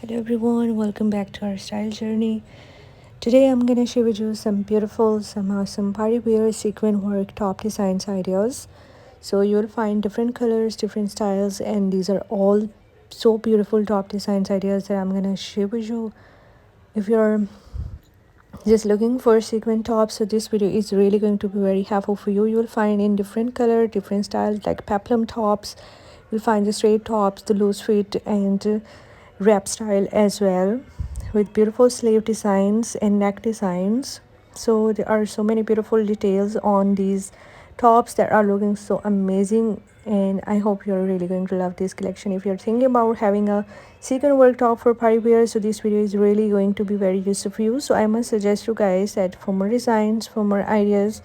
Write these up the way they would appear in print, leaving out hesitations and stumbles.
Hello everyone, welcome back to our style journey. Today I'm gonna share with you some beautiful, some awesome party wear sequin work top designs ideas. So you'll find different colors, different styles, and these are all so beautiful top designs ideas that I'm gonna share with you. If you're just looking for sequin tops, so this video is really going to be very helpful for you. You'll find in different color, different styles like peplum tops. You'll find the straight tops, the loose fit, and wrap style as well, with beautiful sleeve designs and neck designs. So there are so many beautiful details on these tops that are looking so amazing, and I hope you're really going to love this collection. If you're thinking about having a sequin work top for party wear, so this video is really going to be very useful for you. So I must suggest you guys that for more designs, for more ideas,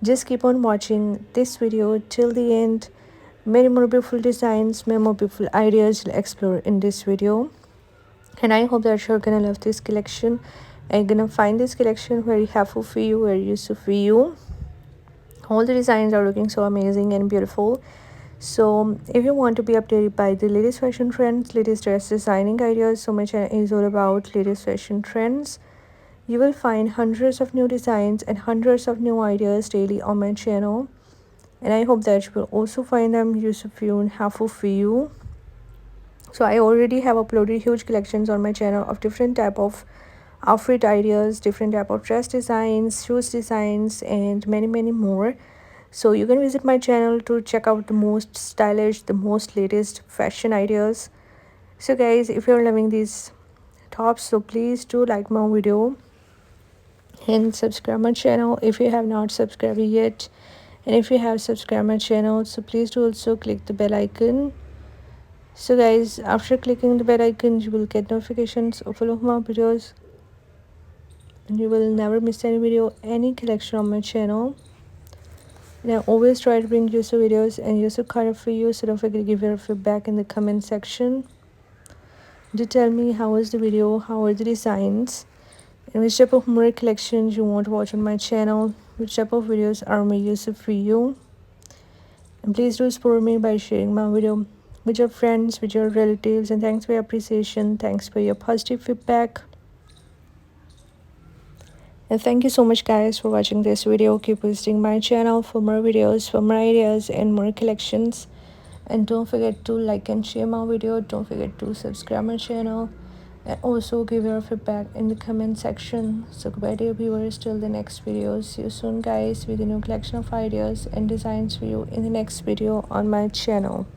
just keep on watching this video till the end. Many more beautiful designs, many more beautiful ideas to explore in this video, and I hope that you're gonna love this collection and gonna find this collection very helpful for you, very useful for you. All the designs are looking so amazing and beautiful. So if you want to be updated by the latest fashion trends, latest dress designing ideas, so my channel is all about latest fashion trends. You will find hundreds of new designs and hundreds of new ideas daily on my channel, and I hope that you will also find them useful for you and helpful for you. So I already have uploaded huge collections on my channel of different type of outfit ideas, different type of dress designs, shoes designs, and many more. So you can visit my channel to check out the most stylish, the most latest fashion ideas. So guys, if you're loving these tops, so please do like my video and subscribe my channel if you have not subscribed yet. And if you have subscribed my channel, so please do also click the bell icon. So guys, after clicking the bell icon, you will get notifications of all of my videos, and you will never miss any video, any collection on my channel. And I always try to bring useful videos and useful content for you, so don't forget to give your feedback in the comment section. Do tell me how was the video, how are the designs, and which type of more collections you want to watch on my channel, which type of videos are more useful for you. And please do support me by sharing my video with your friends, with your relatives, and thanks for your appreciation, thanks for your positive feedback. And thank you so much guys for watching this video. Keep visiting my channel for more videos, for more ideas and more collections. And don't forget to like and share my video. Don't forget to subscribe my channel, and also give your feedback in the comment section. So goodbye dear viewers, till the next video. See you soon guys with a new collection of ideas and designs for you in the next video on my channel.